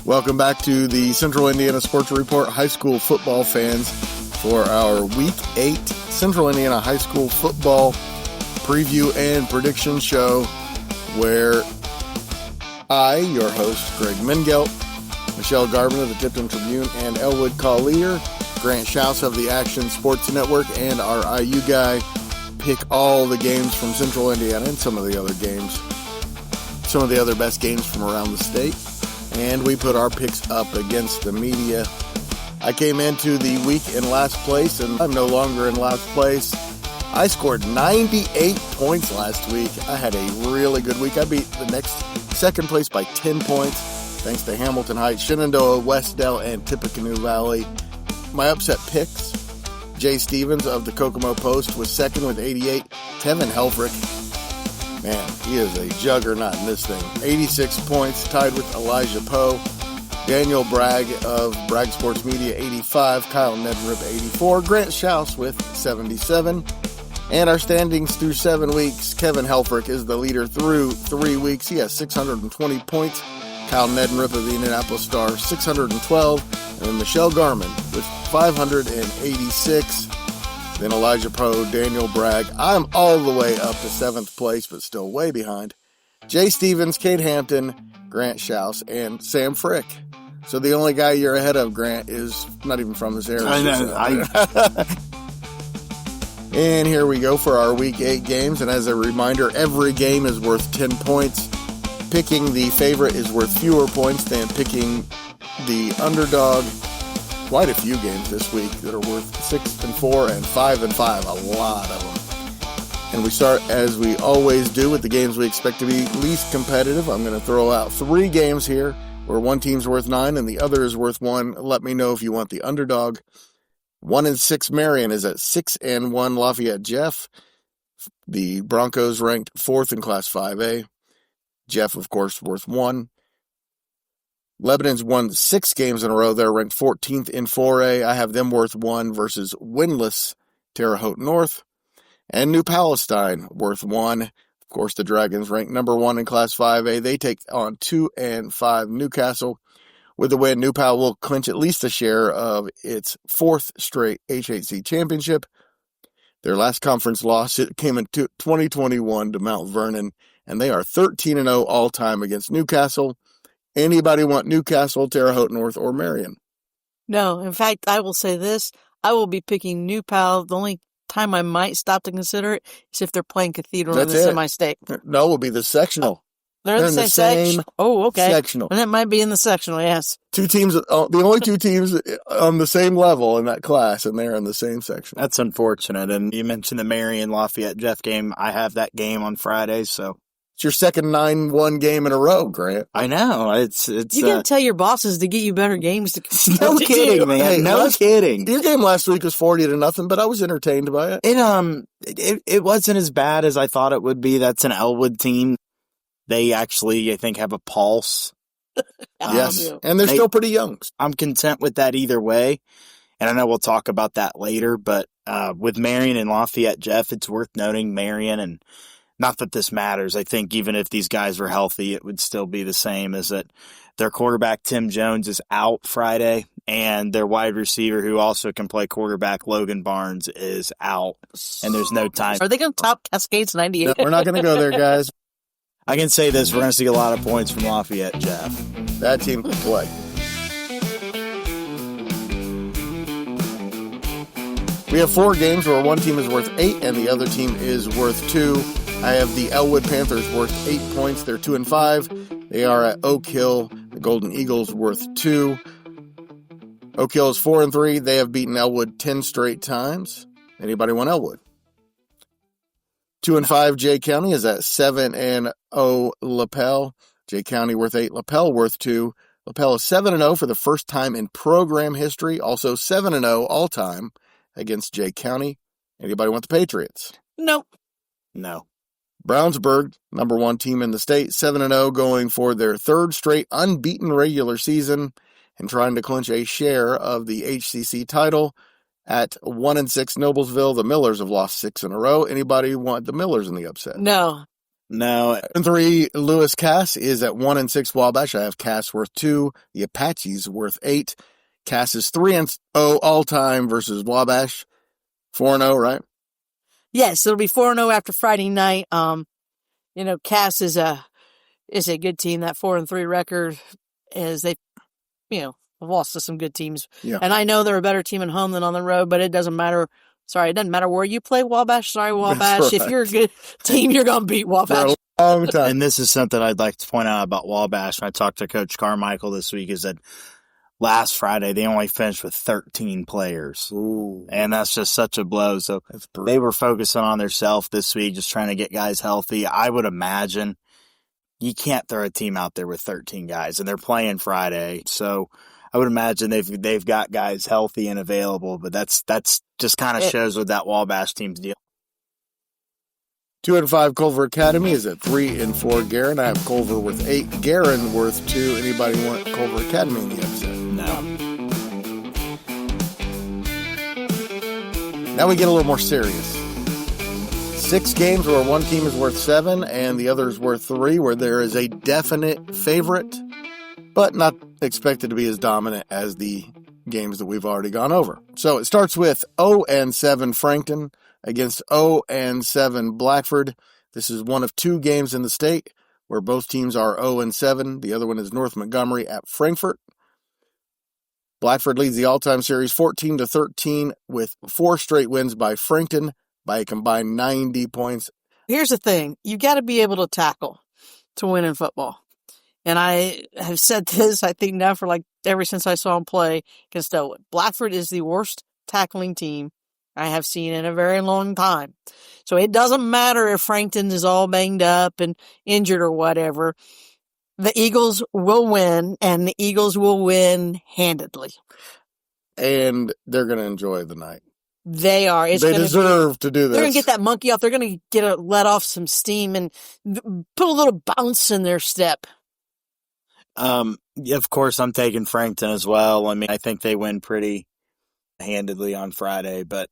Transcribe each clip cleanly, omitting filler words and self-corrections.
Welcome back to the Central Indiana Sports Report, high school football fans, for our Week 8 Central Indiana High School football preview and prediction show, where I, your host, Greg Mengelt, Michelle Garmon of the Tipton Tribune and Elwood Call Leader, Grant Shouse of the Action Sports Network, and our IU guy, pick all the games from Central Indiana and some of the other best games from around the state. And we put our picks up against the media. I came into the week in last place, and I'm no longer in last place. I scored 98 points last week. I had a really good week. I beat the second place by 10 points, thanks to Hamilton Heights, Shenandoah, Westdale, and Tippecanoe Valley. My upset picks: Jay Stevens of the Kokomo Post was second with 88. Tevin Helfrich, man, he is a juggernaut in this thing. 86 points, tied with Elijah Poe. Daniel Bragg of Bragg Sports Media, 85. Kyle Neddenrip, 84. Grant Shouse with 77. And our standings through 7 weeks: Kevin Helfrich is the leader through 3 weeks. He has 620 points. Kyle Neddenrip of the Indianapolis Star, 612. And then Michelle Garmon with 586. Then Elijah Poe, Daniel Bragg. I'm all the way up to 7th place, but still way behind Jay Stevens, Kate Hampton, Grant Shouse, and Sam Frick. So the only guy you're ahead of, Grant, is not even from this area. I know. And here we go for our Week 8 games. And as a reminder, every game is worth 10 points. Picking the favorite is worth fewer points than picking the underdog. Quite a few games this week that are worth 6-4 and 5-5. A lot of them. And we start, as we always do, with the games we expect to be least competitive. I'm going to throw out 3 games here where one team's worth 9 and the other is worth 1. Let me know if you want the underdog. 1-6 Marion is at 6-1 Lafayette Jeff. The Broncos ranked 4th in Class 5A. Jeff, of course, worth 1. Lebanon's won 6 games in a row. They're ranked 14th in 4A. I have them worth 1 versus winless Terre Haute North. And New Palestine worth 1. Of course, the Dragons ranked number 1 in Class 5A. They take on 2-5 Newcastle. With a win, New Pal will clinch at least a share of its 4th straight HHC championship. Their last conference loss came in 2021 to Mount Vernon, and they are 13-0 all-time against Newcastle. Anybody want Newcastle, Terre Haute North, or Marion? No. In fact, I will say this. I will be picking New Pal. The only time I might stop to consider it is if they're playing Cathedral in the semi-state. No, it will be the sectional. Oh, they're in the same Oh, okay. Sectional. And that might be in the sectional, yes. 2 teams, the only 2 teams on the same level in that class, and they're in the same section. That's unfortunate. And you mentioned the Marion Lafayette Jeff game. I have that game on Friday, so. It's your second 9-1 game in a row, Grant. I know. It's. You gotta tell your bosses to get you better games to No kidding, man. Hey, no kidding. Your game last week was 40-0, but I was entertained by it. It wasn't as bad as I thought it would be. That's an Elwood team. They actually, I think, have a pulse. Yes, and they're still pretty young. I'm content with that either way. And I know we'll talk about that later, but with Marion and Lafayette Jeff, it's worth noting Marion, and not that this matters. I think even if these guys were healthy, it would still be the same, is that their quarterback, Tim Jones, is out Friday, and their wide receiver, who also can play quarterback, Logan Barnes, is out, and there's no time. Are they going to top Cascades 98? No, we're not going to go there, guys. I can say this, we're going to see a lot of points from Lafayette Jeff. That team can play. We have 4 games where one team is worth 8 and the other team is worth 2. I have the Elwood Panthers worth 8 points. They're 2-5. They are at Oak Hill. The Golden Eagles worth 2. Oak Hill is 4-3. They have beaten Elwood 10 straight times. Anybody want Elwood? 2-5. Jay County is at 7-0. Lapel. Jay County worth 8. Lapel worth 2. Lapel is 7-0 for the first time in program history. Also 7-0 all time against Jay County. Anybody want the Patriots? Nope. No. Brownsburg, number 1 team in the state, 7-0, going for their 3rd straight unbeaten regular season and trying to clinch a share of the HCC title. At 1-6 Noblesville, the Millers have lost 6 in a row. Anybody want the Millers in the upset? No. No. And 3, Lewis Cass is at 1-6 Wabash. I have Cass worth 2. The Apaches worth 8. Cass is 3-0 all time versus Wabash. 4-0, right? Yes, it'll be 4-0 after Friday night. Cass is a good team. That 4-3 record is they, lost to some good teams. Yeah. And I know they're a better team at home than on the road, but it doesn't matter. Sorry, it doesn't matter where you play Wabash. Sorry, Wabash. Right. If you're a good team, you're going to beat Wabash. For a long time. And this is something I'd like to point out about Wabash. When I talked to Coach Carmichael this week, is that last Friday they only finished with 13 players. Ooh. And that's just such a blow. So they were focusing on themselves this week, just trying to get guys healthy. I would imagine you can't throw a team out there with 13 guys, and they're playing Friday. So I would imagine they've got guys healthy and available, but that's just kind of shows what that Wabash team's deal. 2-5 Culver Academy is at 3-4 Guerin. I have Culver worth 8. Guerin worth 2. Anybody want Culver Academy in the upset? No. Now we get a little more serious. 6 games where one team is worth 7 and the other is worth 3, where there is a definite favorite, but not expected to be as dominant as the games that we've already gone over. So it starts with 0-7 Frankton against 0-7 Blackford. This is one of 2 games in the state where both teams are 0-7. The other one is North Montgomery at Frankfort. Blackford leads the all-time series 14-13 with 4 straight wins by Frankton by a combined 90 points. Here's the thing. You got to be able to tackle to win in football. And I have said this, I think now for ever since I saw him play against Elwood. Blackford is the worst tackling team I have seen in a very long time. So it doesn't matter if Frankton is all banged up and injured or whatever. The Eagles will win, and the Eagles will win handedly. And they're going to enjoy the night. They are. They deserve to do this. They're going to get that monkey off. They're going to let off some steam and put a little bounce in their step. Of course, I'm taking Frankton as well. I mean, I think they win pretty handedly on Friday, but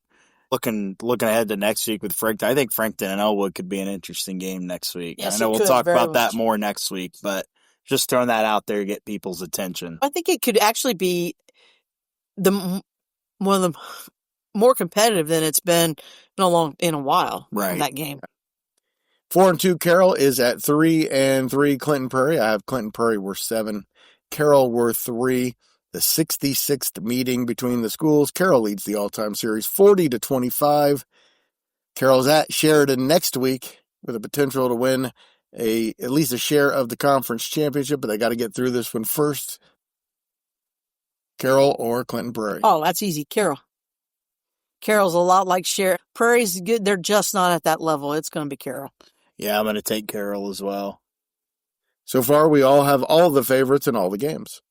looking ahead to next week with Frankton, I think Frankton and Elwood could be an interesting game next week. Yes, I know we'll talk about that more next week, but just throwing that out there to get people's attention. I think it could actually be one of the more competitive than it's been in a while. Right. In that game. 4-2 Carroll is at 3-3 Clinton Prairie. I have Clinton Prairie worth 7. Carroll worth 3. The 66th meeting between the schools. Carroll leads the all-time series 40-25. Carroll's at Sheridan next week with a potential to win at least a share of the conference championship, but they got to get through this one first. Carroll or Clinton Prairie? Oh, that's easy. Carroll. Carroll's a lot like Sheridan. Prairie's good. They're just not at that level. It's going to be Carroll. Yeah, I'm going to take Carroll as well. So far, we all have all the favorites in all the games.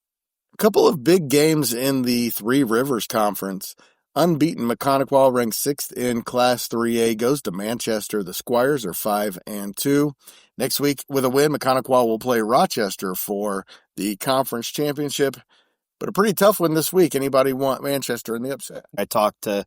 A couple of big games in the Three Rivers Conference. Unbeaten Mechanic-Wall, ranked 6th in Class 3A, goes to Manchester. The Squires are 5-2. Next week, with a win, Mechanic-Wall will play Rochester for the conference championship. But a pretty tough one this week. Anybody want Manchester in the upset? I talked to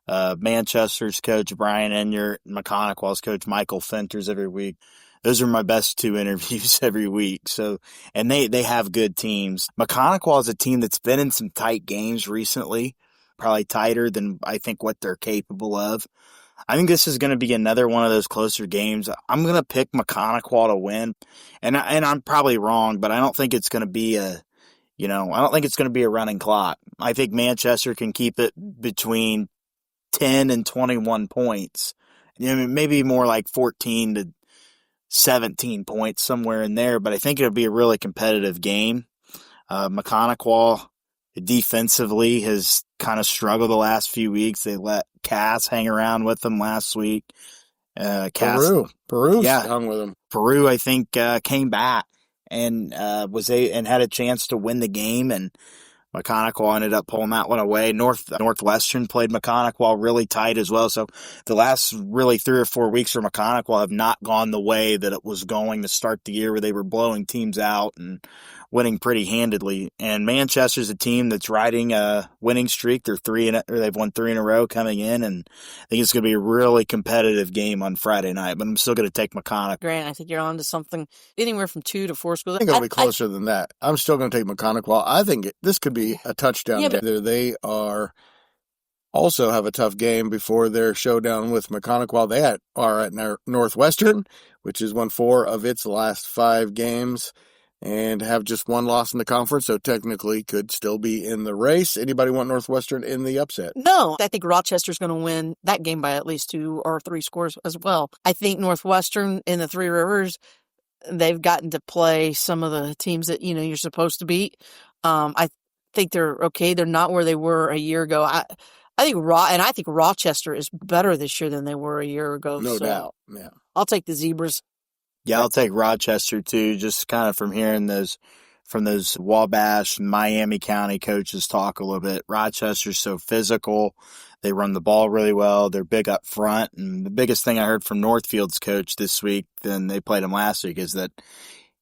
Manchester's coach Brian Enyart, Mechanic-Wall's coach Michael Fenters every week. Those are my best 2 interviews every week. So, and they have good teams. Mechanic-Wall is a team that's been in some tight games recently, probably tighter than I think what they're capable of. I think this is going to be another one of those closer games. I'm going to pick Mechanic-Wall to win, and I'm probably wrong, but I don't think it's going to be I don't think it's going to be a running clock. I think Manchester can keep it between 10 and 21 points. Maybe more like 14 to 17 points, somewhere in there, but I think it'll be a really competitive game. Mechanic-Wall defensively has kind of struggled the last few weeks. They let Cass hang around with them last week. Peru hung with them. Peru, I think, came back and had a chance to win the game, and Mechanic-Wall ended up pulling that one away. Northwestern played Mechanic-Wall really tight as well. So the last really 3 or 4 weeks for Mechanic-Wall have not gone the way that it was going to start the year, where they were blowing teams out and winning pretty handedly. And Manchester's a team that's riding a winning streak. They've won 3 in a row coming in, and I think it's going to be a really competitive game on Friday night. But I'm still going to take McConnell. Grant, I think you're on to something. Anywhere from 2 to 4 schools. I think it'll be closer than that. I'm still going to take McConnell. I think this could be a touchdown. Yeah, game. They also have a tough game before their showdown with McConnell. They are at Northwestern, which has won 4 of its last 5 games and have just 1 loss in the conference, so technically could still be in the race. Anybody want Northwestern in the upset? No, I think Rochester's going to win that game by at least 2 or 3 scores as well. I think Northwestern in the Three Rivers, they've gotten to play some of the teams that, you're supposed to beat. I think they're okay. They're not where they were a year ago. I think Rochester is better this year than they were a year ago. No doubt. Yeah. I'll take the Zebras. Yeah, I'll take Rochester too, just kind of from hearing from those Wabash, Miami County coaches talk a little bit. Rochester's so physical. They run the ball really well. They're big up front. And the biggest thing I heard from Northfield's coach this week, then they played him last week, is that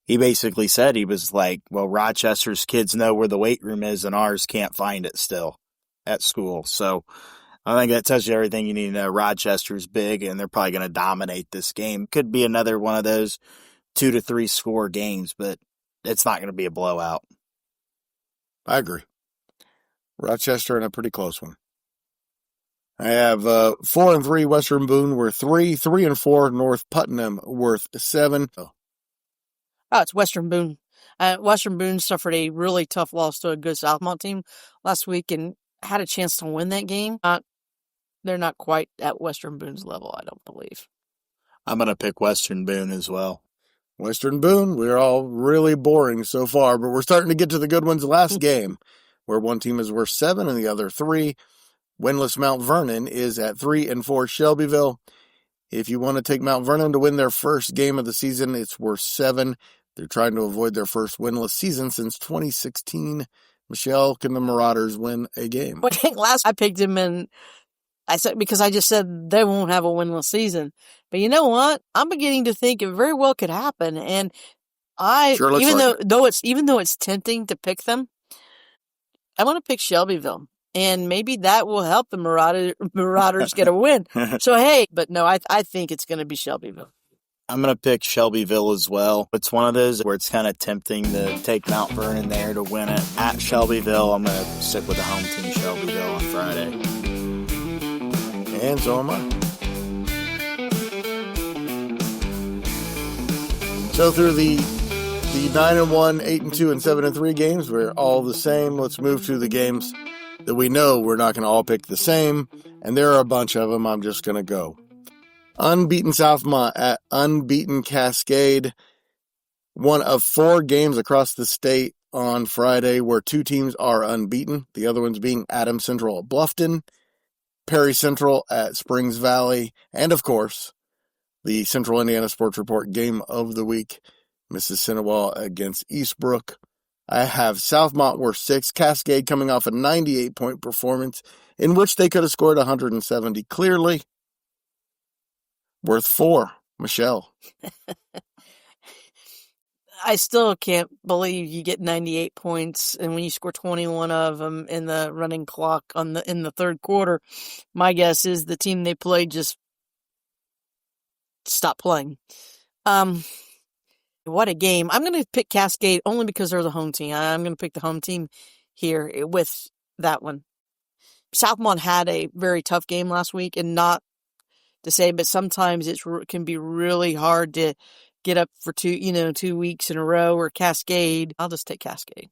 he basically said, he was like, well, Rochester's kids know where the weight room is and ours can't find it still at school. So I think that tells you everything you need to know. Rochester's big, and they're probably going to dominate this game. Could be another one of those 2 to 3 score games, but it's not going to be a blowout. I agree. Rochester in a pretty close one. I have 4-3 Western Boone worth 3, 3-4 North Putnam worth 7. Oh, it's Western Boone. Western Boone suffered a really tough loss to a good Southmont team last week and had a chance to win that game. They're not quite at Western Boone's level, I don't believe. I'm going to pick Western Boone as well. Western Boone, we're all really boring so far, but we're starting to get to the good ones. Last game, where one team is worth 7 and the other 3. Winless Mount Vernon is at 3-4 Shelbyville. If you want to take Mount Vernon to win their first game of the season, it's worth 7. They're trying to avoid their first winless season since 2016. Michelle, can the Marauders win a game? Well, I think last I picked him in, I said, because I just said they won't have a winless season. But you know what? I'm beginning to think it very well could happen. And even though it's tempting to pick them, I want to pick Shelbyville. And maybe that will help the Marauders get a win. So, hey, but no, I think it's going to be Shelbyville. I'm going to pick Shelbyville as well. It's one of those where it's kind of tempting to take Mount Vernon there to win it. At Shelbyville, I'm going to stick with the home team, Shelbyville, on Friday. And so am I. So through the 9-1, 8-2, and 7-3 games, we're all the same. Let's move to the games that we know we're not going to all pick the same, and there are a bunch of them. I'm just going to go. Unbeaten Southmont at unbeaten Cascade. One of 4 games across the state on Friday where 2 teams are unbeaten. The other ones being Adams Central at Bluffton, Perry Central at Springs Valley, and of course, the Central Indiana Sports Report game of the week, Mississinewa against Eastbrook. I have Southmont worth 6, Cascade coming off a 98-point performance in which they could have scored 170 clearly. Worth 4, Michelle. I still can't believe you get 98 points, and when you score 21 of them in the running clock in the third quarter, my guess is the team they played just stopped playing. What a game. I'm going to pick Cascade only because they're the home team. I'm going to pick the home team here with that one. Southmont had a very tough game last week, and not to say, but sometimes it can be really hard to get up for 2 weeks in a row, or Cascade. I'll just take Cascade.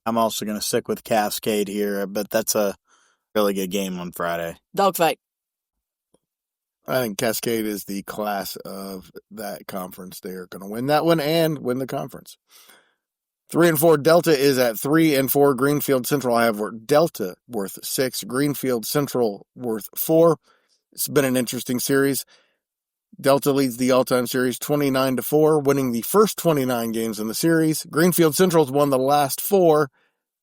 I'm also going to stick with Cascade here, but that's a really good game on Friday. Dogfight. I think Cascade is the class of that conference. They are going to win that one and win the conference. 3-4 Delta is at 3-4 Greenfield-Central. I have Delta worth 6, Greenfield-Central worth 4. It's been an interesting series. Delta leads the all-time series 29-4, winning the first 29 games in the series. Greenfield-Central's won the last 4.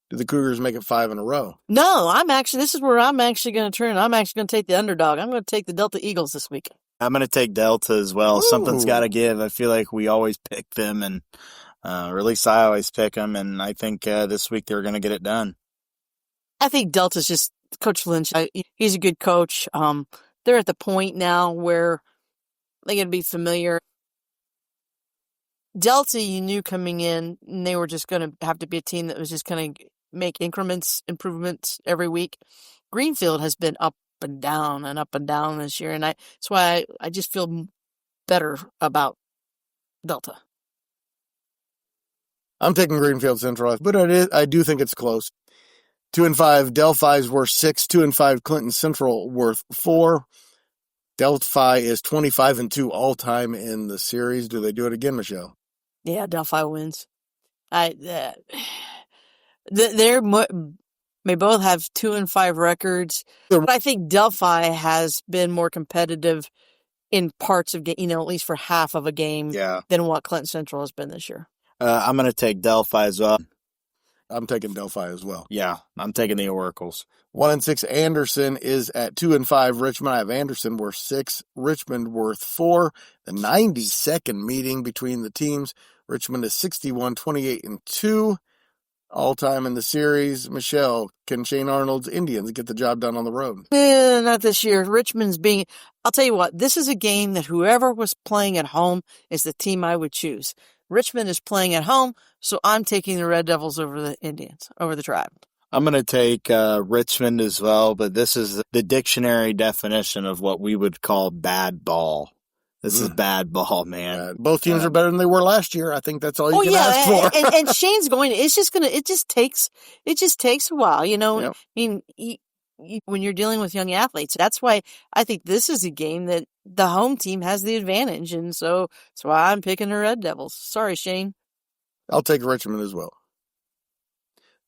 Did the Cougars make it 5 in a row? No, this is where I'm actually going to turn. I'm actually going to take the underdog. I'm going to take the Delta Eagles this week. I'm going to take Delta as well. Ooh. Something's got to give. I feel like we always pick them, and Or at least I always pick them, and I think this week they're going to get it done. I think Delta's just Coach Lynch. He's a good coach. They're at the point now where they're going to be familiar. Delta, you knew coming in, and they were just going to have to be a team that was just going to make improvements every week. Greenfield has been up and down this year, and that's why I just feel better about Delta. I'm taking Greenfield-Central, but I do think it's close. 2-5, Delphi's worth 6. 2-5, Clinton-Central worth 4. Delphi is 25-2 all time in the series. Do they do it again, Michelle? Yeah, Delphi wins. They both have 2-5 records, but I think Delphi has been more competitive in parts of game, at least for half of a game, than what Clinton Central has been this year. I'm going to take Delphi as well. I'm taking Delphi as well. Yeah, I'm taking the Oracles. 1-6, Anderson is at 2-5. Richmond, I have Anderson worth 6. Richmond worth 4. The 92nd meeting between the teams. Richmond is 61-28-2 all time in the series. Michelle, can Shane Arnold's Indians get the job done on the road? Not this year. I'll tell you what, this is a game that whoever was playing at home is the team I would choose. Richmond is playing at home, so I'm taking the Red Devils over the Indians, over the Tribe. I'm going to take Richmond as well, but this is the dictionary definition of what we would call bad ball. This is bad ball, man. Both teams are better than they were last year. I think that's all you can ask for. and Shane's it just takes a while, Yep. I mean, when you're dealing with young athletes, that's why I think this is a game that the home team has the advantage, and so that's why I'm picking the Red Devils. Sorry, Shane. I'll take Richmond as well.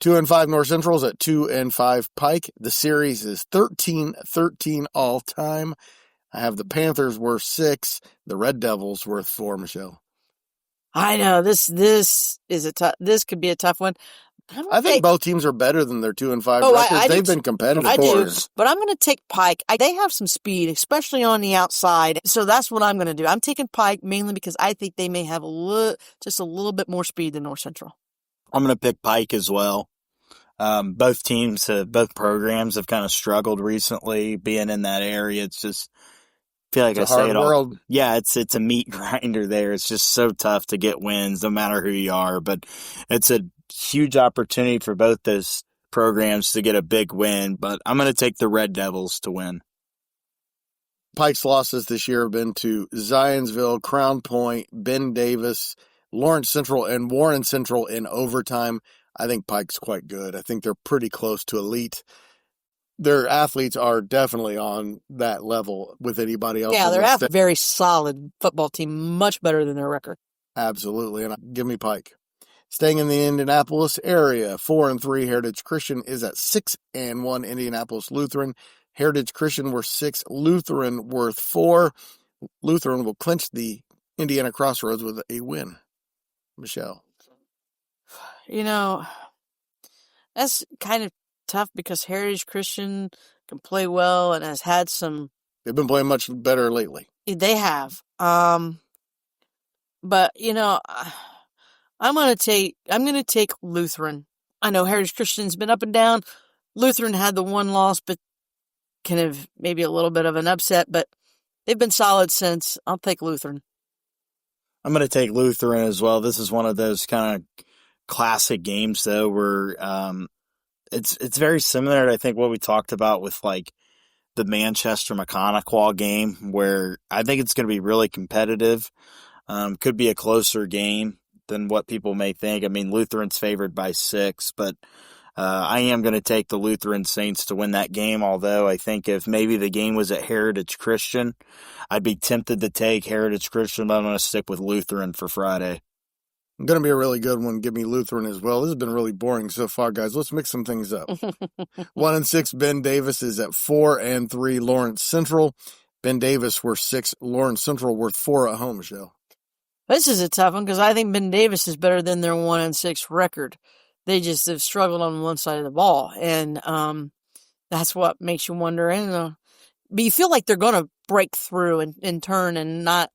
2-5 North Central's at 2-5 Pike. The series is 13-13 all time. I have the Panthers worth 6, the Red Devils worth 4, Michelle. I know this is this could be a tough one. I think both teams are better than their 2-5 records. They've been competitive. I do, but I'm going to take Pike. They have some speed, especially on the outside. So that's what I'm going to do. I'm taking Pike mainly because I think they may have just a little bit more speed than North Central. I'm going to pick Pike as well. Both programs have kind of struggled recently being in that area. It's just, I feel like I say it all. Yeah, it's a meat grinder there. It's just so tough to get wins no matter who you are, but it's a huge opportunity for both those programs to get a big win, but I'm going to take the Red Devils to win. Pike's losses this year have been to Zionsville, Crown Point, Ben Davis, Lawrence Central, and Warren Central in overtime. I think Pike's quite good. I think they're pretty close to elite. Their athletes are definitely on that level with anybody else. Yeah, they're a very solid football team, much better than their record. Absolutely, and give me Pike. Staying in the Indianapolis area, 4-3 Heritage Christian is at 6-1 Indianapolis Lutheran. Heritage Christian worth 6, Lutheran worth 4. Lutheran will clinch the Indiana Crossroads with a win. Michelle. That's kind of tough because Heritage Christian can play well and has had some. They've been playing much better lately. They have. But I'm going to take Lutheran. I know Heritage Christian's been up and down. Lutheran had the one loss, but kind of maybe a little bit of an upset, but they've been solid since. I'll take Lutheran. I'm going to take Lutheran as well. This is one of those kind of classic games, though, where it's very similar to, I think, what we talked about with, like, the Manchester-Maconaquah game, where I think it's going to be really competitive. Could be a closer game than what people may think. I mean, Lutheran's favored by 6, but I am going to take the Lutheran Saints to win that game, although I think if maybe the game was at Heritage Christian, I'd be tempted to take Heritage Christian, but I'm going to stick with Lutheran for Friday. Going to be a really good one. Give me Lutheran as well. This has been really boring so far, guys. Let's mix some things up. 1-6, Ben Davis is at 4-3, Lawrence Central. Ben Davis worth 6, Lawrence Central worth 4 at home, Michelle. This is a tough one because I think Ben Davis is better than their 1-6 record. They just have struggled on one side of the ball, and that's what makes you wonder. But you feel like they're going to break through and turn and not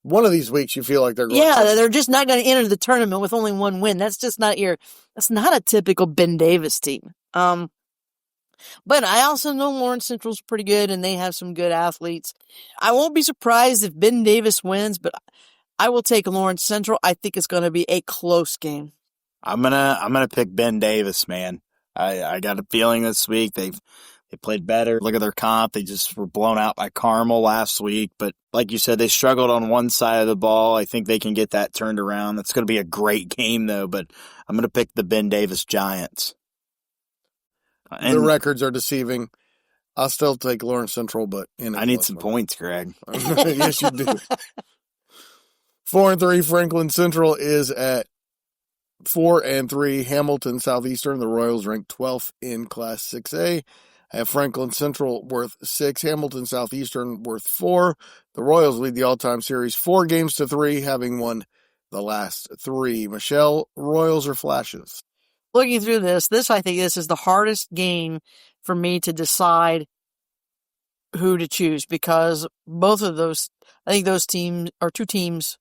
One of these weeks you feel like they're going Yeah, they're just not going to enter the tournament with only one win. That's just not that's not a typical Ben Davis team. But I also know Lawrence Central's pretty good and they have some good athletes. I won't be surprised if Ben Davis wins, but I will take Lawrence Central. I think it's going to be a close game. I'm gonna pick Ben Davis, man. I got a feeling this week they played better. Look at their comp. They just were blown out by Carmel last week. But like you said, they struggled on one side of the ball. I think they can get that turned around. That's going to be a great game, though. But I'm going to pick the Ben Davis Giants. The records are deceiving. I'll still take Lawrence Central, but I need some points, Greg. Yes, you do. 4-3 Franklin Central is at 4-3 Hamilton Southeastern. The Royals ranked 12th in Class 6A. I have Franklin Central worth 6, Hamilton Southeastern worth 4. The Royals lead the all-time series 4-3, having won the last 3. Michelle, Royals or Flashes? Looking through this, I think this is the hardest game for me to decide who to choose because both of those, I think those teams are two teams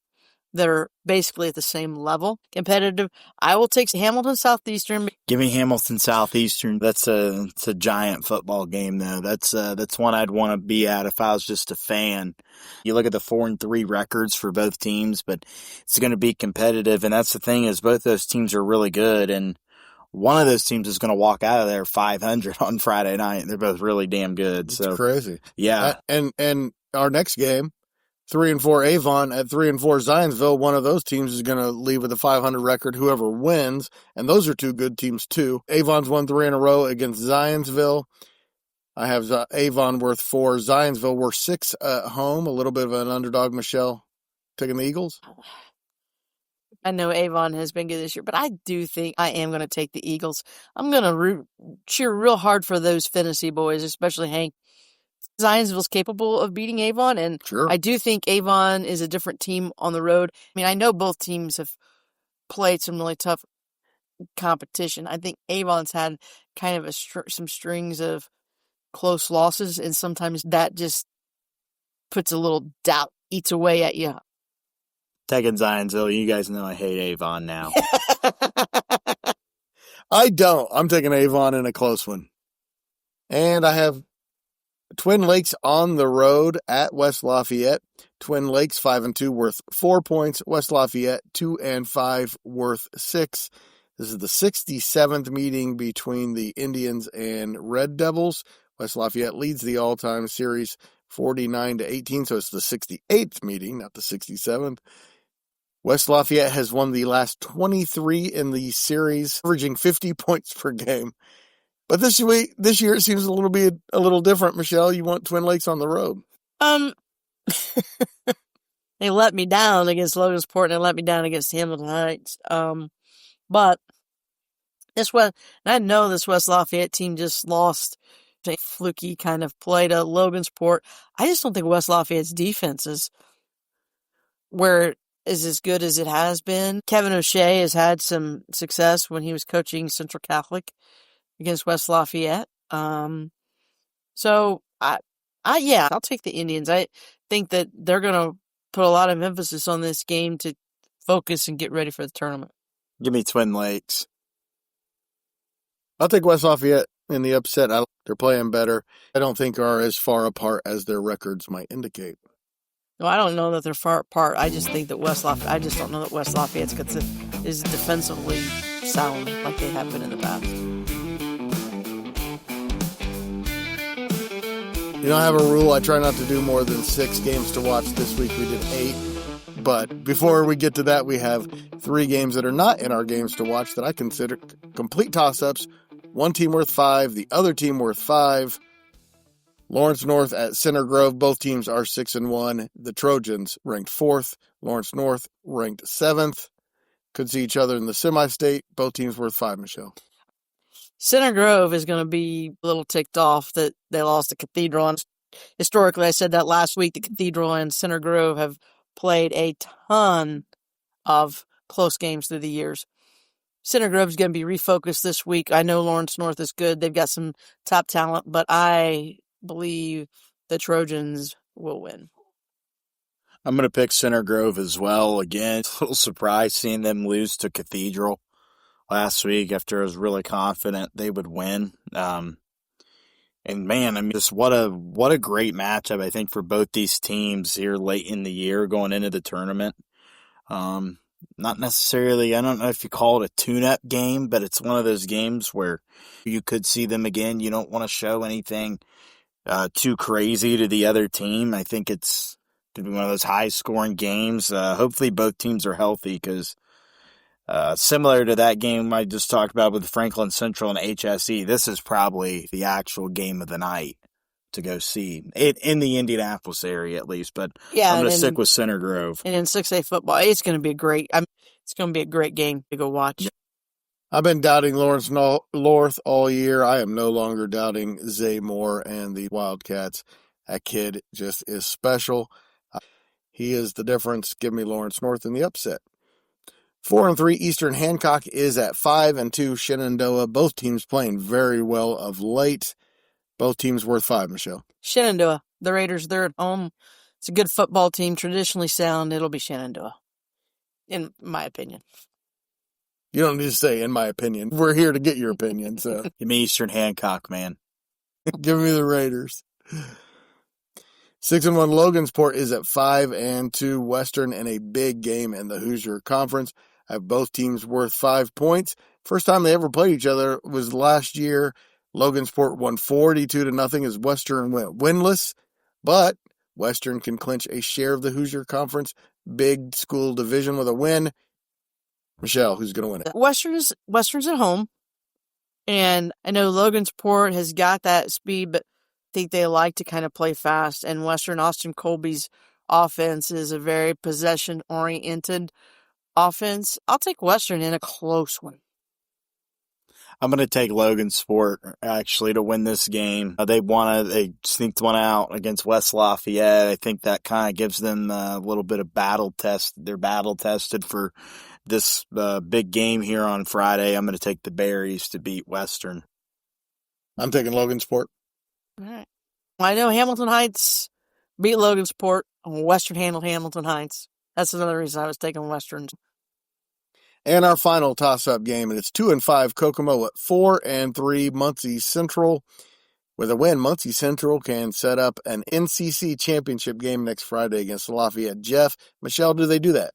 that are basically at the same level, competitive. I will take Hamilton Southeastern. Give me Hamilton Southeastern. It's a giant football game, though. That's one I'd want to be at if I was just a fan. You look at the 4-3 records for both teams, but it's going to be competitive. And that's the thing is both those teams are really good. And one of those teams is going to walk out of there 500 on Friday night. They're both really damn good. It's so crazy. Yeah. And our next game, 3-4 Avon at 3-4 Zionsville. One of those teams is going to leave with a 500 record, whoever wins. And those are two good teams, too. Avon's won 3 in a row against Zionsville. I have Avon worth 4, Zionsville worth 6 at home. A little bit of an underdog, Michelle. Taking the Eagles? I know Avon has been good this year, but I do think I am going to take the Eagles. I'm going to cheer real hard for those fantasy boys, especially Hank. Zionsville's capable of beating Avon, and sure. I do think Avon is a different team on the road. I mean, I know both teams have played some really tough competition. I think Avon's had kind of some strings of close losses, and sometimes that just puts a little doubt, eats away at you. Taking Zionsville, you guys know I hate Avon now. I don't. I'm taking Avon in a close one. And I have Twin Lakes on the road at West Lafayette. Twin Lakes 5-2 worth 4 points. West Lafayette 2-5 worth 6. This is the 67th meeting between the Indians and Red Devils. West Lafayette leads the all-time series 49-18, so it's the 68th meeting, not the 67th. West Lafayette has won the last 23 in the series, averaging 50 points per game. But this year it seems a little different. Michelle, you want Twin Lakes on the road? They let me down against Logansport and they let me down against Hamilton Heights. But I know this West Lafayette team just lost a fluky kind of play to Logansport. I just don't think West Lafayette's defense is as good as it has been. Kevin O'Shea has had some success when he was coaching Central Catholic against West Lafayette. So I'll take the Indians. I think that they're going to put a lot of emphasis on this game to focus and get ready for the tournament. Give me Twin Lakes. I'll take West Lafayette in the upset. They're playing better. I don't think are as far apart as their records might indicate. No, I don't know that they're far apart. I just think that I just don't know that West Lafayette is defensively sound like they have been in the past. You know, I have a rule. I try not to do more than 6 games to watch. This week we did 8. But before we get to that, we have 3 games that are not in our games to watch that I consider complete toss-ups. One team worth 5, the other team worth 5. Lawrence North at Center Grove. Both teams are 6-1. The Trojans ranked 4th. Lawrence North ranked 7th. Could see each other in the semi-state. Both teams worth 5, Michelle. Center Grove is going to be a little ticked off that they lost to Cathedral. And historically, I said that last week, the Cathedral and Center Grove have played a ton of close games through the years. Center Grove's going to be refocused this week. I know Lawrence North is good. They've got some top talent, but I believe the Trojans will win. I'm going to pick Center Grove as well. Again, a little surprised seeing them lose to Cathedral last week after I was really confident they would win. And man, I mean, just what a great matchup, I think, for both these teams here late in the year going into the tournament. Not necessarily, I don't know if you call it a tune-up game, but it's one of those games where you could see them again. You don't want to show anything too crazy to the other team. I think it's going to be one of those high-scoring games. Hopefully both teams are healthy because similar to that game I just talked about with Franklin Central and HSE, this is probably the actual game of the night to go see it in the Indianapolis area at least. But Yeah, I'm going to and stick with Center Grove. And in 6A football, it's going to be it's going to be a great game to go watch. I've been doubting Lawrence North all year. I am no longer doubting Zay Moore and the Wildcats. That kid just is special. He is the difference. Give me Lawrence North in the upset. 4-3 Eastern Hancock is at 5-2 Shenandoah. Both teams playing very well of late. Both teams worth 5, Michelle. Shenandoah, the Raiders, they're at home. It's a good football team, traditionally sound. It'll be Shenandoah, in my opinion. You don't need to say, in my opinion. We're here to get your opinion, so. Give me Eastern Hancock, man. Give me the Raiders. 6-1 Logansport is at 5-2 Western in a big game in the Hoosier Conference. I have both teams worth 5 points. First time they ever played each other was last year. Logansport won 42-0 as Western went winless, but Western can clinch a share of the Hoosier Conference big school division with a win. Michelle, who's going to win it? Western's at home, and I know Logansport has got that speed, but I think they like to kind of play fast, and Western Austin Colby's offense is a very possession-oriented offense. I'll take Western in a close one. I'm going to take Logansport, actually, to win this game. They sneaked one out against West Lafayette. I think that kind of gives them a little bit of battle test. They're battle tested for this big game here on Friday. I'm going to take the Berries to beat Western. I'm taking Logansport. All right. I know Hamilton Heights beat Logansport. Western handled Hamilton Heights. That's another reason I was taking Westerns. And our final toss-up game, and it's 2-5 Kokomo at 4-3 Muncie Central. With a win, Muncie Central can set up an NCC championship game next Friday against Lafayette. Jeff, Michelle, do they do that?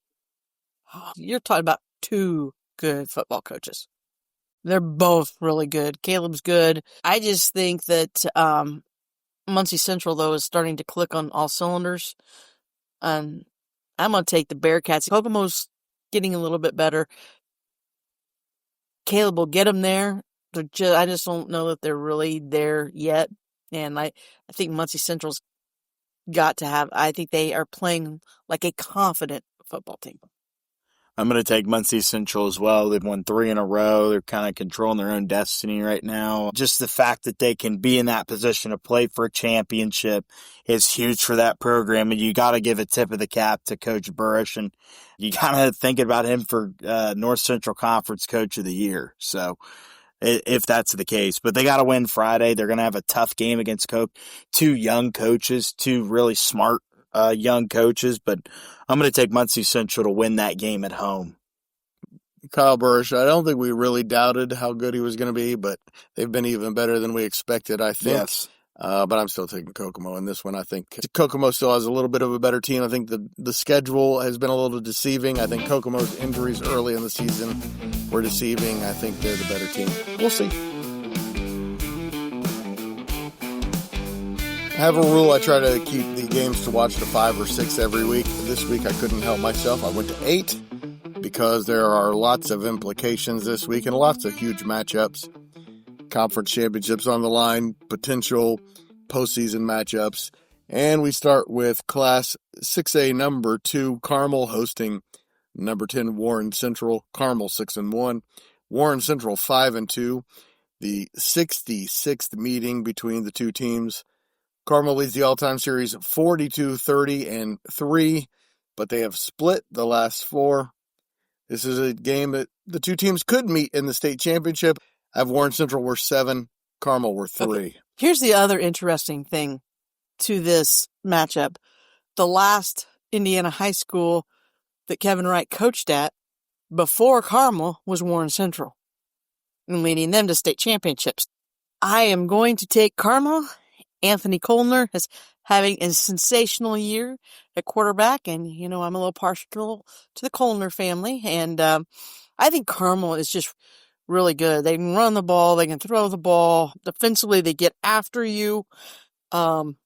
You're talking about two good football coaches. They're both really good. Caleb's good. I just think that Muncie Central, though, is starting to click on all cylinders. I'm going to take the Bearcats. Kokomo's getting a little bit better. Caleb will get them there. I just don't know that they're really there yet. And I think Muncie Central's got to have, I think they are playing like a confident football team. I'm going to take Muncie Central as well. They've won 3 in a row. They're kind of controlling their own destiny right now. Just the fact that they can be in that position to play for a championship is huge for that program. And you got to give a tip of the cap to Coach Burrish. And you got to think about him for North Central Conference Coach of the Year. So if that's the case. But they got to win Friday. They're going to have a tough game against Coke. 2 young coaches, 2 really smart young coaches, but I'm going to take Muncie Central to win that game at home. Kyle Burrish, I don't think we really doubted how good he was going to be, but they've been even better than we expected, I think. Yes. But I'm still taking Kokomo in this one. I think Kokomo still has a little bit of a better team. I think the schedule has been a little deceiving. I think Kokomo's injuries early in the season were deceiving. I think they're the better team. We'll see. I have a rule. I try to keep the games to watch to 5 or 6 every week. This week I couldn't help myself. I went to 8 because there are lots of implications this week and lots of huge matchups. Conference championships on the line, potential postseason matchups. And we start with Class 6A number 2, Carmel hosting number 10 Warren Central. Carmel 6-1, Warren Central 5-2. The 66th meeting between the two teams. Carmel leads the all-time series 42-30-3, but they have split the last 4. This is a game that the two teams could meet in the state championship. I have Warren Central worth 7, Carmel worth 3. Okay. Here's the other interesting thing to this matchup. The last Indiana high school that Kevin Wright coached at before Carmel was Warren Central, and leading them to state championships. I am going to take Carmel. Anthony Colner is having a sensational year at quarterback, and, I'm a little partial to the Colner family, and I think Carmel is just really good. They can run the ball, they can throw the ball. Defensively, they get after you. Carmel.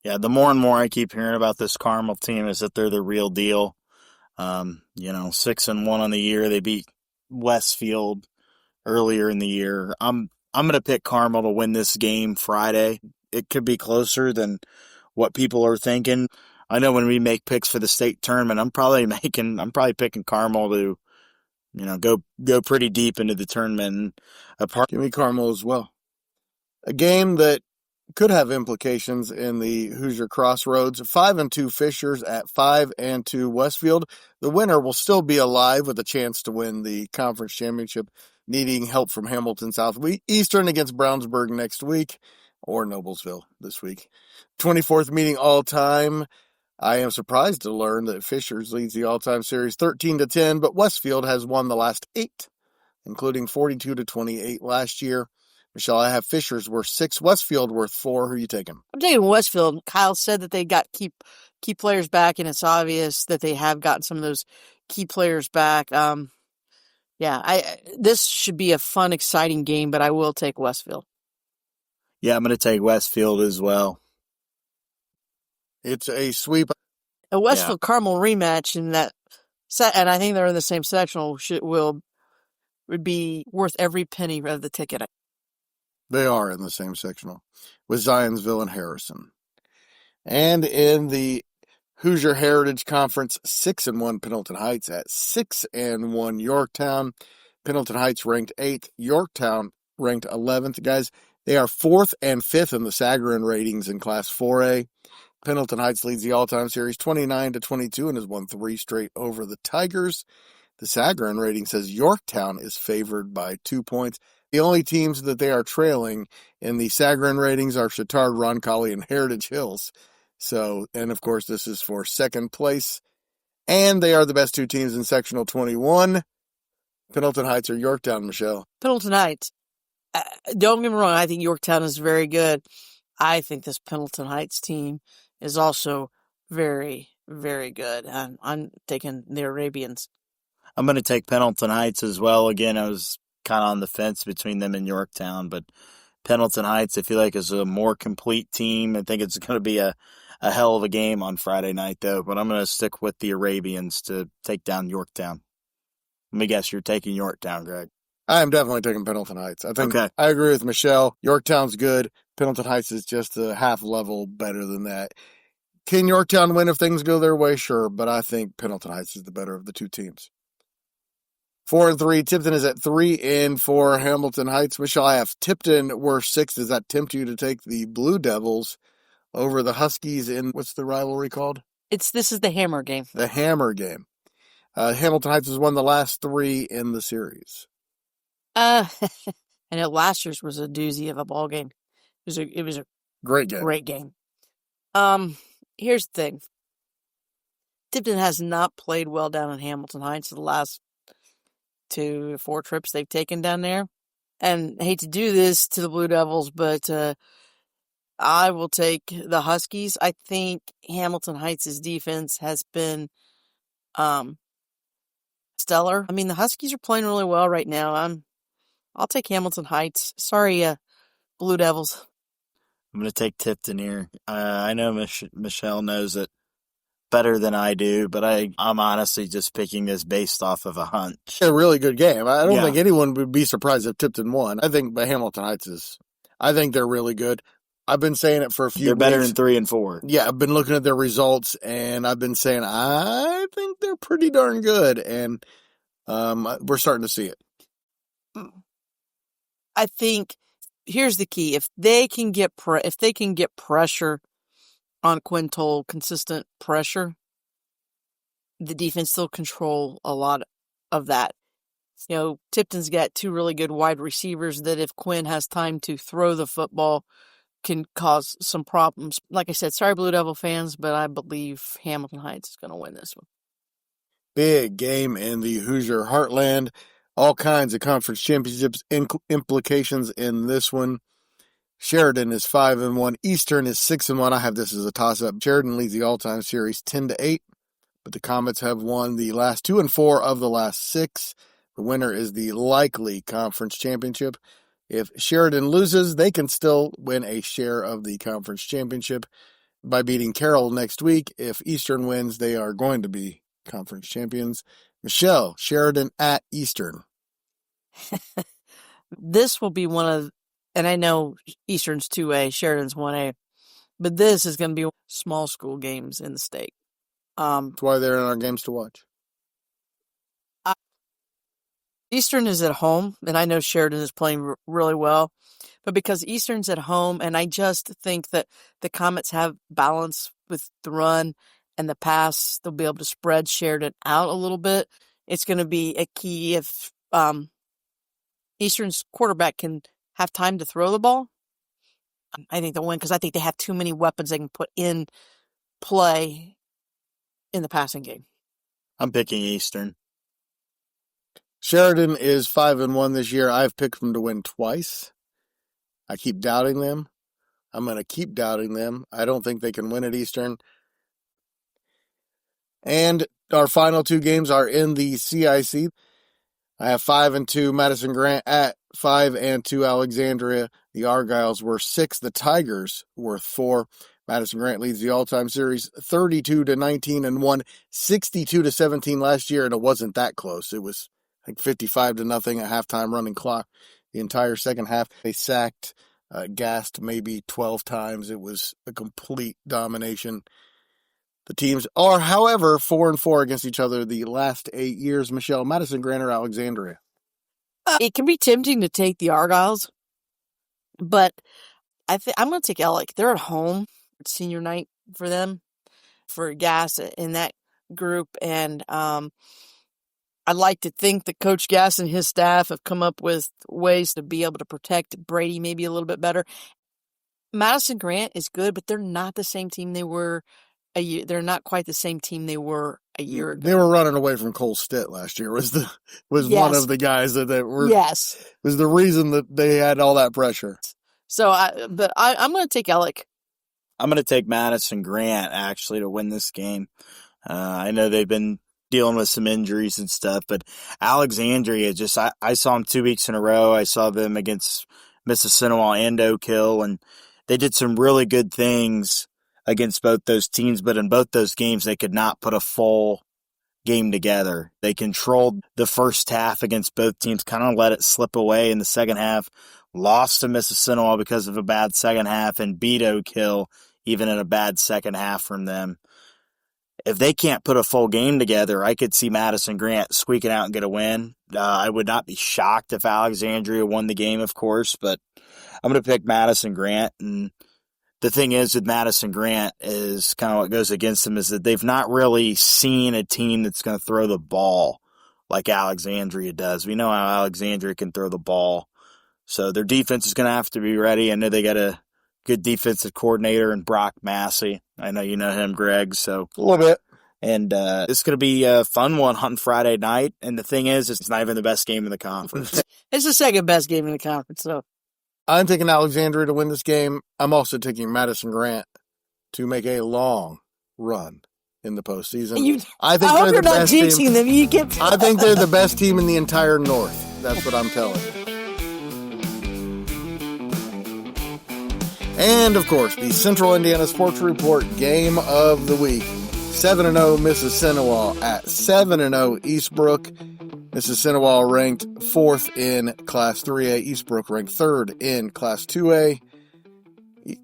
Yeah, the more and more I keep hearing about this Carmel team is that they're the real deal. 6-1 on the year. They beat Westfield earlier in the year. I'm going to pick Carmel to win this game Friday. It could be closer than what people are thinking. I know when we make picks for the state tournament, I'm probably picking Carmel to, go pretty deep into the tournament. Give me Carmel as well. A game that could have implications in the Hoosier Crossroads. 5-2 Fishers at 5-2 Westfield. The winner will still be alive with a chance to win the conference championship, needing help from Hamilton Southeastern against Brownsburg next week, or Noblesville this week. 24th meeting all time. I am surprised to learn that Fishers leads the all-time series 13-10, but Westfield has won the last 8, including 42-28 last year. Michelle, I have Fishers worth 6, Westfield worth 4. Who are you taking? I'm taking Westfield. Kyle said that they got key players back, and it's obvious that they have gotten some of those key players back. This should be a fun, exciting game, but I will take Westfield. Yeah, I'm going to take Westfield as well. It's a sweep. A Westfield Carmel rematch in that set, and I think they're in the same sectional, would be worth every penny of the ticket. They are in the same sectional with Zionsville and Harrison. And in the Hoosier Heritage Conference, 6-1 Pendleton Heights at 6-1 Yorktown. Pendleton Heights ranked 8th. Yorktown ranked 11th. Guys, they are 4th and 5th in the Sagarin ratings in Class 4A. Pendleton Heights leads the all-time series 29-22 and has won 3 straight over the Tigers. The Sagarin rating says Yorktown is favored by 2 points. The only teams that they are trailing in the Sagarin ratings are Chittard, Roncalli, and Heritage Hills. And of course, this is for second place. And they are the best 2 teams in Sectional 21. Pendleton Heights or Yorktown, Michelle? Pendleton Heights. Don't get me wrong, I think Yorktown is very good. I think this Pendleton Heights team is also very, very good. I'm taking the Arabians. I'm going to take Pendleton Heights as well. Again, I was kind of on the fence between them and Yorktown, but Pendleton Heights, I feel like, is a more complete team. I think it's going to be a hell of a game on Friday night, though, but I'm going to stick with the Arabians to take down Yorktown. Let me guess, you're taking Yorktown, Greg. I am definitely taking Pendleton Heights. I think I agree with Michelle. Yorktown's good. Pendleton Heights is just a half level better than that. Can Yorktown win if things go their way? Sure, but I think Pendleton Heights is the better of the 2 teams. 4-3. Tipton is at 3-4. Hamilton Heights. Michelle, I have Tipton worth 6. Does that tempt you to take the Blue Devils over the Huskies in, what's the rivalry called? This is the Hammer game. The Hammer game. Hamilton Heights has won the last 3 in the series. I know last year's was a doozy of a ball game. It was a great game. Great game. Here's the thing. Tipton has not played well down in Hamilton Heights the last 2 or 4 trips they've taken down there. And I hate to do this to the Blue Devils, but I will take the Huskies. I think Hamilton Heights' defense has been stellar. I mean, the Huskies are playing really well right now. I'll take Hamilton Heights. Sorry, Blue Devils. I'm going to take Tipton here. I know Michelle knows it better than I do, but I'm honestly just picking this based off of a hunch. A really good game. I don't think anyone would be surprised if Tipton won. I think Hamilton Heights I think they're really good. I've been saying it for a few weeks. They're better than 3 and 4. Yeah, I've been looking at their results, and I've been saying, I think they're pretty darn good, and we're starting to see it. I think here's the key: if they can get pressure on Quintal, consistent pressure, the defense still control a lot of that. Tipton's got 2 really good wide receivers that if Quinn has time to throw the football, can cause some problems. Like I said, sorry, Blue Devil fans, but I believe Hamilton Heights is going to win this one. Big game in the Hoosier Heartland. All kinds of conference championships implications in this one. Sheridan is 5-1. Eastern is 6-1. I have this as a toss-up. Sheridan leads the all-time series 10-8, but the Comets have won the last 2 and 4 of the last 6. The winner is the likely conference championship. If Sheridan loses, they can still win a share of the conference championship by beating Carroll next week. If Eastern wins, they are going to be conference champions. Michelle, Sheridan at Eastern. This will be one of, and I know Eastern's 2A, Sheridan's 1A, but this is going to be small school games in the state. That's why they're in our games to watch. Eastern is at home, and I know Sheridan is playing really well, but because Eastern's at home, and I just think that the Comets have balance with the run and the pass, they'll be able to spread Sheridan out a little bit. It's going to be a key if Eastern's quarterback can have time to throw the ball. I think they'll win because I think they have too many weapons they can put in play in the passing game. I'm picking Eastern. Sheridan is 5-1 this year. I've picked them to win twice. I keep doubting them. I'm going to keep doubting them. I don't think they can win at Eastern. And our final 2 games are in the CIC. I have 5-2 Madison-Grant at 5-2 Alexandria. The Argyles were 6. The Tigers were 4. Madison-Grant leads the all-time series 32-19 and won 62-17 last year, and it wasn't that close. It was like 55-0 at halftime running clock. The entire second half, they sacked, gassed maybe 12 times. It was a complete domination. The teams are, however, 4-4 against each other the last 8 years. Michelle, Madison-Grant or Alexandria? It can be tempting to take the Argyles, but I'm going to take Alec. They're at home. It's senior night for them, for Gass in that group, and I'd like to think that Coach Gass and his staff have come up with ways to be able to protect Brady maybe a little bit better. Madison-Grant is good, but they're not the same team they were a year. They're not quite the same team they were a year ago. They were running away from Cole Stitt last year. Was one of the guys that were was the reason that they had all that pressure. So, I'm going to take Alec. I'm going to take Madison-Grant actually to win this game. I know they've been dealing with some injuries and stuff, but Alexandria I saw them 2 weeks in a row. I saw them against Mississinewa and Oak Hill, and they did some really good things against both those teams, but in both those games, they could not put a full game together. They controlled the first half against both teams, kind of let it slip away in the second half, lost to Mississinewa because of a bad second half, and beat Oak Hill even in a bad second half from them. If they can't put a full game together, I could see Madison-Grant squeaking out and get a win. I would not be shocked if Alexandria won the game, of course, but I'm going to pick Madison-Grant. And the thing is with Madison-Grant is kind of what goes against them is that they've not really seen a team that's going to throw the ball like Alexandria does. We know how Alexandria can throw the ball. So their defense is going to have to be ready. I know they got a good defensive coordinator in Brock Massey. I know you know him, Greg. So a little bit. And it's going to be a fun one on Friday night. And the thing is, it's not even the best game in the conference. It's the second best game in the conference. So I'm taking Alexandria to win this game. I'm also taking Madison-Grant to make a long run in the postseason. I hope you're not jinxing them. I think they're the best team in the entire North. That's what I'm telling you. And, of course, the Central Indiana Sports Report Game of the Week. 7-0 Mississinewa at 7-0 Eastbrook. Mississinewa ranked 4th in Class 3A. Eastbrook ranked 3rd in Class 2A.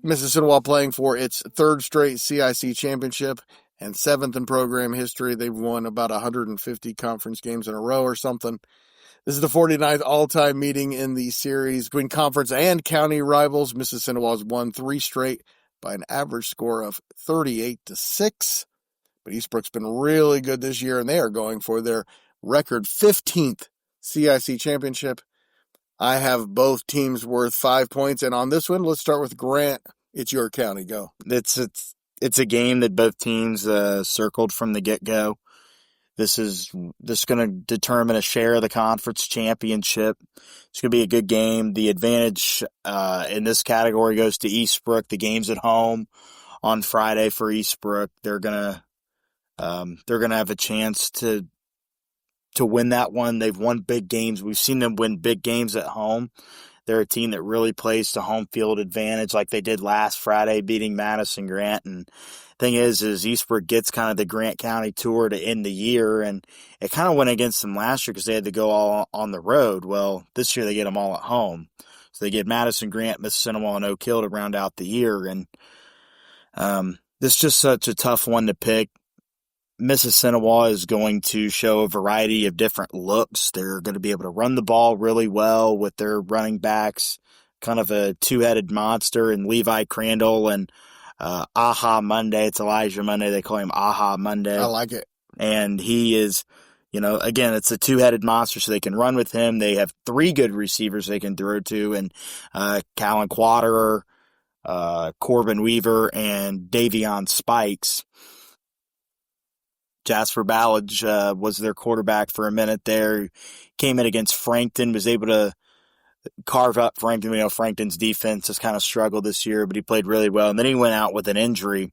Mississinewa playing for its 3rd straight CIC championship and 7th in program history. They've won about 150 conference games in a row or something. This is the 49th all-time meeting in the series between conference and county rivals. Mississinewa has won 3 straight by an average score of 38-6. But Eastbrook's been really good this year, and they are going for their record 15th CIC championship. I have both teams worth 5 points. And on this one, let's start with Grant. It's your county. Go. It's a game that both teams circled from the get-go. This is going to determine a share of the conference championship. It's going to be a good game. The advantage in this category goes to Eastbrook. The game's at home on Friday for Eastbrook. They're gonna have a chance to win that one. They've won big games. We've seen them win big games at home. They're a team that really plays to home field advantage like they did last Friday, beating Madison-Grant. And thing is Eastbrook gets kind of the Grant County tour to end the year, and it kind of went against them last year because they had to go all on the road. Well, this year they get them all at home. So they get Madison-Grant, Mississinewa, and Oak Hill to round out the year. And this is just such a tough one to pick. Mississinewa is going to show a variety of different looks. They're going to be able to run the ball really well with their running backs, kind of a two-headed monster, and Levi Crandall and Aha Monday. It's Elijah Monday. They call him Aha Monday. I like it. And he is, again, it's a two-headed monster, so they can run with him. They have 3 good receivers they can throw to, and Callan Quaterer, Corbin Weaver, and Davion Spikes. Jasper Ballage was their quarterback for a minute there. Came in against Frankton, was able to carve up Frankton. Frankton's defense has kind of struggled this year, but he played really well. And then he went out with an injury,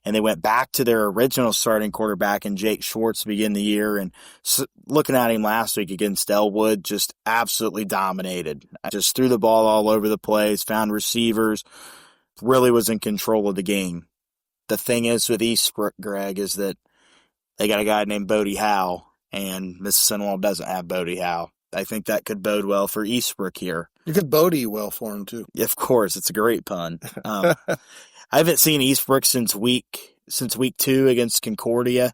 and they went back to their original starting quarterback in Jake Schwartz to begin the year. And looking at him last week against Elwood, just absolutely dominated. Just threw the ball all over the place, found receivers, really was in control of the game. The thing is with Eastbrook, Greg, is that they got a guy named Bodie Howe, and Mississinewa doesn't have Bodie Howe. I think that could bode well for Eastbrook here. You could Bodie well for him, too. Of course, it's a great pun. I haven't seen Eastbrook since week 2 against Concordia.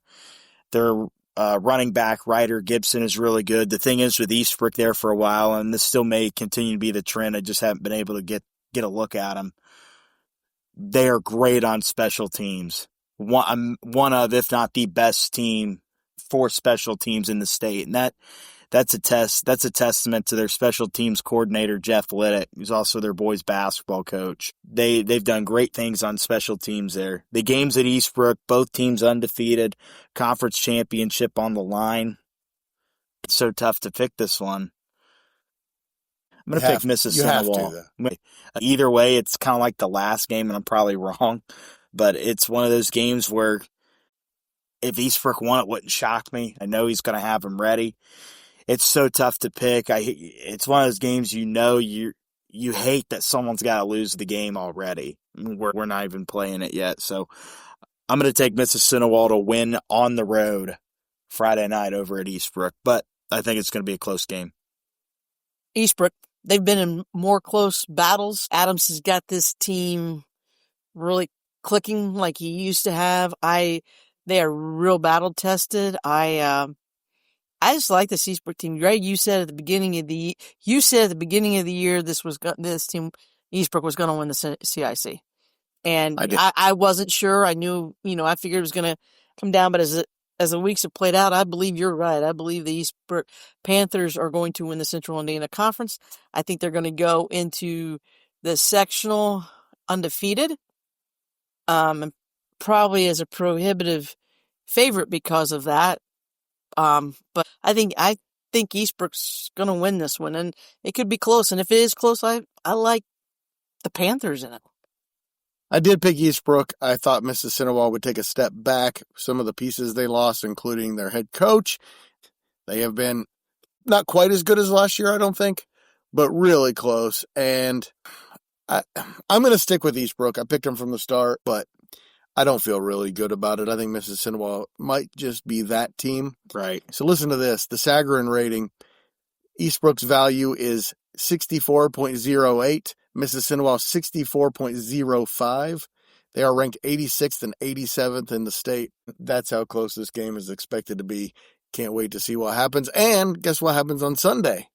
Their running back, Ryder Gibson, is really good. The thing is with Eastbrook there for a while, and this still may continue to be the trend, I just haven't been able to get a look at them. They are great on special teams. One of, if not the best team for special teams in the state. And that's a testament to their special teams coordinator, Jeff Liddick, who's also their boys basketball coach. They've done great things on special teams there. The games at Eastbrook, both teams undefeated, conference championship on the line. It's so tough to pick this one. I'm going to pick Mississinewa. Either way, it's kind of like the last game, and I'm probably wrong. But it's one of those games where if Eastbrook won, it wouldn't shock me. I know he's going to have him ready. It's so tough to pick. It's one of those games you hate that someone's got to lose the game already. We're not even playing it yet. So I'm going to take Mississinewa to win on the road Friday night over at Eastbrook. But I think it's going to be a close game. Eastbrook, they've been in more close battles. Adams has got this team really clicking like he used to have. They are real battle tested. I just like this Eastbrook team. Greg, you said at the beginning of the year this team Eastbrook was going to win the CIC, and I wasn't sure. I knew, I figured it was going to come down, but as the weeks have played out, I believe you're right. I believe the Eastbrook Panthers are going to win the Central Indiana Conference. I think they're going to go into the sectional undefeated. And probably as a prohibitive favorite because of that. But I think Eastbrook's going to win this one, and it could be close. And if it is close, I like the Panthers in it. I did pick Eastbrook. I thought Mississinewa would take a step back. Some of the pieces they lost, including their head coach, they have been not quite as good as last year, I don't think, but really close. And I'm going to stick with Eastbrook. I picked them from the start, but I don't feel really good about it. I think Mississinewa might just be that team. Right. So listen to this. The Sagarin rating, Eastbrook's value is 64.08. Mississinewa 64.05. They are ranked 86th and 87th in the state. That's how close this game is expected to be. Can't wait to see what happens. And guess what happens on Sunday?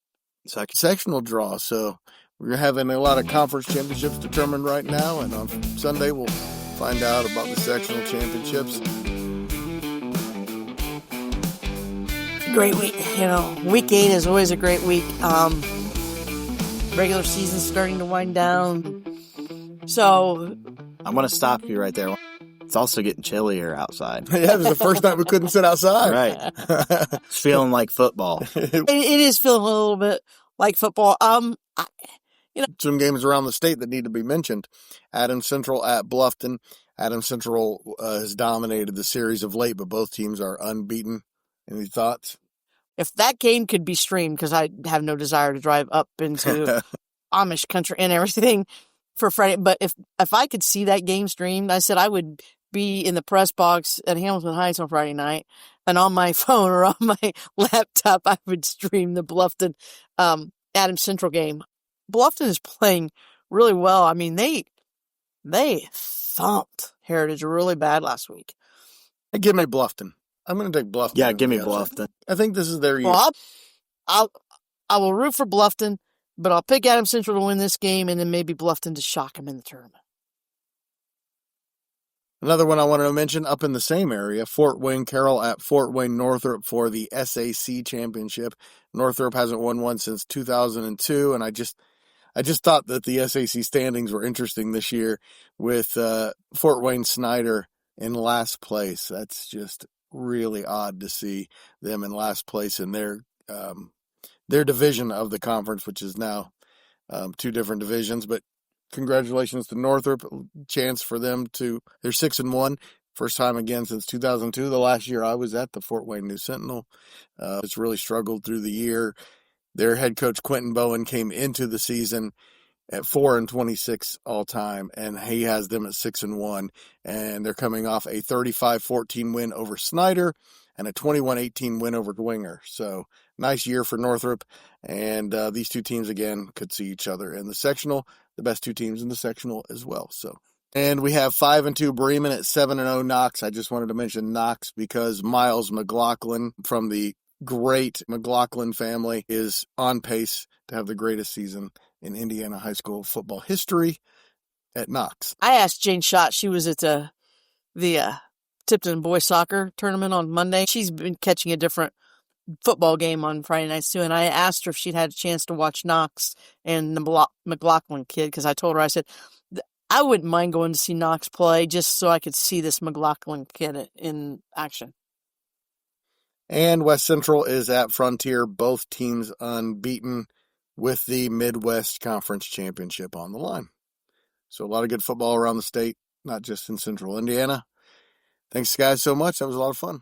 Sectional draw. So we're having a lot of conference championships determined right now, and on Sunday we'll find out about the sectional championships. Great week. Week 8 is always a great week. regular season's starting to wind down. So I'm going to stop you right there. It's also getting chillier outside. Yeah, it was the first night we couldn't sit outside. Right. It's feeling like football. it is feeling a little bit like football. Some games around the state that need to be mentioned. Adams Central at Bluffton. Adams Central has dominated the series of late, but both teams are unbeaten. Any thoughts? If that game could be streamed, because I have no desire to drive up into Amish country and everything for Friday, but if I could see that game streamed, I said I would be in the press box at Hamilton Heights on Friday night, and on my phone or on my laptop, I would stream the Bluffton Adams Central game. Bluffton is playing really well. I mean, they thumped Heritage really bad last week. Give me Bluffton. I'm going to take Bluffton. Yeah, give me Bluffton. I think this is their year. Well, I will root for Bluffton, but I'll pick Adams Central to win this game, and then maybe Bluffton to shock him in the tournament. Another one I wanted to mention up in the same area, Fort Wayne Carroll at Fort Wayne Northrop for the SAC championship. Northrop hasn't won one since 2002, and I just thought that the SAC standings were interesting this year with Fort Wayne Snyder in last place. That's just really odd to see them in last place in their division of the conference, which is now two different divisions. But congratulations to Northrop. Chance for them they're 6-1. First time again since 2002. The last year I was at the Fort Wayne News Sentinel. It's really struggled through the year. Their head coach, Quentin Bowen, came into the season at 4-26 all time, and he has them at 6-1. And they're coming off a 35-14 win over Snyder and a 21-18 win over Dwenger. So nice year for Northrop. And these two teams, again, could see each other in the sectional. The best two teams in the sectional as well. And we have 5-2 Bremen at 7-0 Knox. I just wanted to mention Knox because Miles McLaughlin from the great McLaughlin family is on pace to have the greatest season in Indiana high school football history at Knox. I asked Jane Schott. She was at the Tipton boys soccer tournament on Monday. She's been catching a different football game on Friday nights too, and I asked her if she'd had a chance to watch Knox and the McLaughlin kid, because I told her, I said, I wouldn't mind going to see Knox play just so I could see this McLaughlin kid in action. And West Central is at Frontier, both teams unbeaten with the Midwest Conference Championship on the line. So a lot of good football around the state, not just in Central Indiana. Thanks, guys, so much. That was a lot of fun.